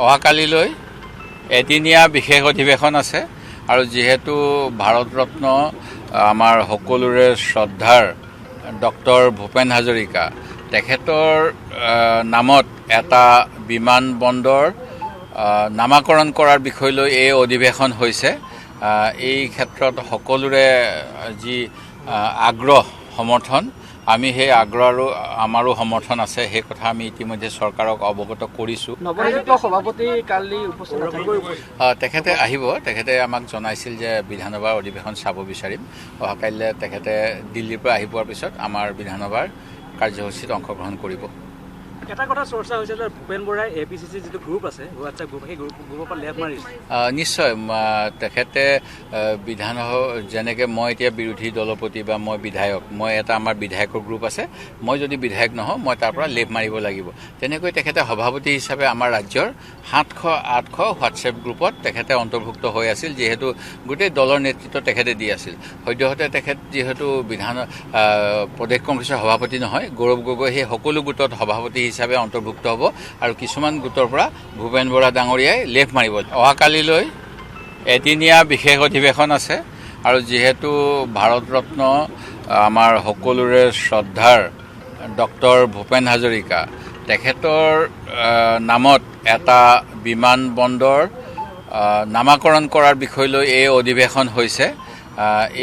অহাকালিলৈ এদিনীয়া বিশেষ অধিৱেশন আছে আৰু যেহেতু ভাৰত ৰত্ন আমাৰ সকলোৰে শ্ৰদ্ধাৰ ডক্টৰ ভূপেন হাজৰিকা তেখেতৰ নামত এটা বিমানবন্দৰ নামাকৰণ কৰাৰ বিষয় লৈ এই অধিৱেশন হৈছে। এই ক্ষেত্ৰত সকলোৰে যি আগ্ৰহ সমৰ্থন আমি সেই আগ্ৰহ আৰু আমাৰো সমৰ্থন আছে সেই কথা আমি ইতিমধ্যে চৰকাৰক অৱগত কৰিছোঁ। নৱনিযুক্ত সভাপতি কালি উপস্থিত তেখেতে আহিব। তেখেতে আমাক জনাইছিল যে বিধানসভাৰ অধিৱেশন চাব বিচাৰিম। অহাকাইলৈ তেখেতে দিল্লীৰ পৰা আহি পোৱাৰ পিছত আমাৰ বিধানসভাৰ কাৰ্যসূচীত অংশগ্ৰহণ কৰিব। এটা কথা চৰ্চা হৈছে যে ভূপেন বৰাই APCC যিটো গ্ৰুপ আছে হোৱাটছএপ গ্ৰুপ সেই গ্ৰুপৰ পৰা লেফ মাৰিছে। নিশ্চয় তেখেতে বিধানসভা যেনেকৈ মই এতিয়া বিৰোধী দলপতি বা মই বিধায়ক, মই এটা আমাৰ বিধায়কৰ গ্ৰুপ আছে, মই যদি বিধায়ক নহওঁ মই তাৰ পৰা লেফ মাৰিব লাগিব। তেনেকৈ তেখেতে সভাপতি হিচাপে আমাৰ ৰাজ্যৰ 700-800 হোৱাটছএপ গ্ৰুপত তেখেতে অন্তৰ্ভুক্ত হৈ আছিল, যিহেতু গোটেই দলৰ নেতৃত্ব তেখেতে দি আছিল। সদ্যহতে তেখেত যিহেতু প্ৰদেশ কংগ্ৰেছৰ সভাপতি নহয়, গৌৰৱ গগৈ সেই সকলো গোটত সভাপতি হিচাপে অন্তৰ্ভুক্ত হ'ব আৰু কিছুমান গোটৰ পৰা ভূপেন বৰা ডাঙৰীয়াই লেফ মাৰিব। অহাকালিলৈ এদিনীয়া বিশেষ অধিৱেশন আছে আৰু যেহেতু ভাৰত ৰত্ন আমাৰ সকলোৰে শ্ৰদ্ধাৰ ডক্টৰ ভূপেন হাজৰিকা তেখেতৰ নামত এটা বিমানবন্দৰ নামাকৰণ কৰাৰ বিষয় লৈ এই অধিৱেশন হৈছে।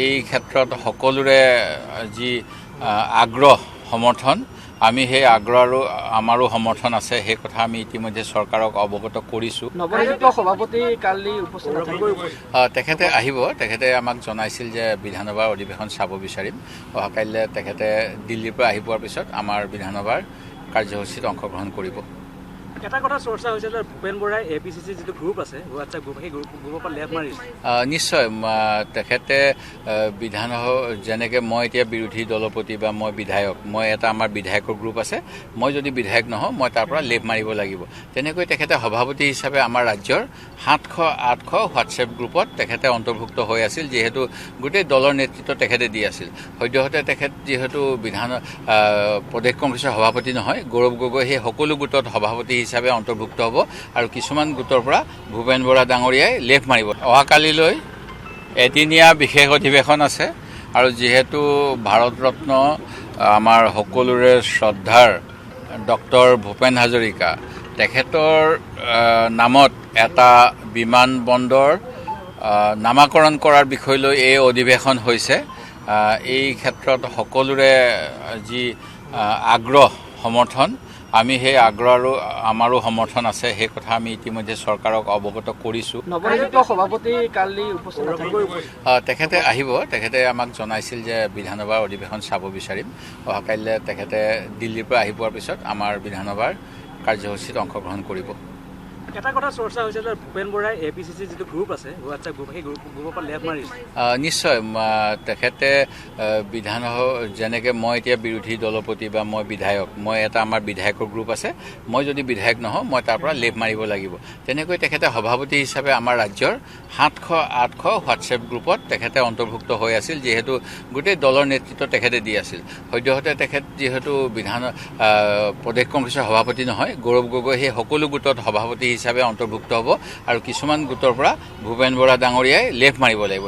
এই ক্ষেত্ৰত সকলোৰে যি আগ্ৰহ সমৰ্থন আমি সেই আগ্ৰহ আৰু আমাৰো সমৰ্থন আছে সেই কথা আমি ইতিমধ্যে চৰকাৰক অৱগত কৰিছোঁ। নৱনিযুক্ত সভাপতি কালি উপস্থিত তেখেতে আহিব। তেখেতে আমাক জনাইছিল যে বিধানসভাৰ অধিৱেশন চাব বিচাৰিম। অহাকাইলৈ তেখেতে দিল্লীৰ পৰা আহি পোৱাৰ পিছত আমাৰ বিধানসভাৰ কাৰ্যসূচীত অংশগ্ৰহণ কৰিব। এটা কথা চৰ্চা হৈছে যে ভূপেন বৰাই APCC যিটো গ্ৰুপ আছে হোৱাটছএপ গ্ৰুপ সেই গ্ৰুপৰ পৰা লেফ মাৰিছে। নিশ্চয় তেখেতে বিধানসভা যেনেকৈ মই এতিয়া বিৰোধী দলপতি বা মই বিধায়ক, মই এটা আমাৰ বিধায়কৰ গ্ৰুপ আছে, মই যদি বিধায়ক নহওঁ মই তাৰ পৰা লেফ মাৰিব লাগিব। তেনেকৈ তেখেতে সভাপতি হিচাপে আমাৰ ৰাজ্যৰ 700-800 হোৱাটছএপ গ্ৰুপত তেখেতে অন্তৰ্ভুক্ত হৈ আছিল, যিহেতু গোটেই দলৰ নেতৃত্ব তেখেতে দি আছিল। সদ্যহতে তেখেত যিহেতু প্ৰদেশ কংগ্ৰেছৰ সভাপতি নহয়, গৌৰৱ গগৈ সেই সকলো গোটত সভাপতি হিচাপে অন্তৰ্ভুক্ত হ'ব আৰু কিছুমান গোটৰ পৰা ভূপেন বৰা ডাঙৰীয়াই লেফ মাৰিব। অহাকালিলৈ এদিনীয়া বিশেষ অধিৱেশন আছে আৰু যিহেতু ভাৰত ৰত্ন আমাৰ সকলোৰে শ্ৰদ্ধাৰ ডক্টৰ ভূপেন হাজৰিকা তেখেতৰ নামত এটা বিমানবন্দৰ নামাকৰণ কৰাৰ বিষয় লৈ এই অধিৱেশন হৈছে। এই ক্ষেত্ৰত সকলোৰে যি আগ্ৰহ সমৰ্থন আমি সেই আগ্ৰহ আৰু আমাৰো সমৰ্থন আছে সেই কথা আমি ইতিমধ্যে চৰকাৰক অৱগত কৰিছোঁ। নৱনিযুক্ত সভাপতি কালি উপস্থিত তেখেতে আহিব। তেখেতে আমাক জনাইছিল যে বিধানসভাৰ অধিৱেশন চাব বিচাৰিম। অহাকাইলৈ তেখেতে দিল্লীৰ পৰা আহি পোৱাৰ পিছত আমাৰ বিধানসভাৰ কাৰ্যসূচীত অংশগ্ৰহণ কৰিব। এটা কথা চৰ্চা হৈছে যে ভূপেন বৰাই APCC যিটো গ্ৰুপ আছে হোৱাটছএপ গ্ৰুপ সেই গ্ৰুপৰ পৰা লেফ মাৰিছে। নিশ্চয় তেখেতে বিধানসভা যেনেকৈ মই এতিয়া বিৰোধী দলপতি বা মই বিধায়ক, মই এটা আমাৰ বিধায়কৰ গ্ৰুপ আছে, মই যদি বিধায়ক নহওঁ মই তাৰ পৰা লেফ মাৰিব লাগিব। তেনেকৈ তেখেতে সভাপতি হিচাপে আমাৰ ৰাজ্যৰ 700-800 হোৱাটছএপ গ্ৰুপত তেখেতে অন্তৰ্ভুক্ত হৈ আছিল, যিহেতু গোটেই দলৰ নেতৃত্ব তেখেতে দি আছিল। সদ্যহতে তেখেত যিহেতু প্ৰদেশ কংগ্ৰেছৰ সভাপতি নহয়, গৌৰৱ গগৈ সেই সকলো গোটত সভাপতি হিচাপে অন্তৰ্ভুক্ত হ'ব আৰু কিছুমান গোটৰ পৰা ভূপেন বৰা ডাঙৰীয়াই লেফ মাৰিব লাগিব।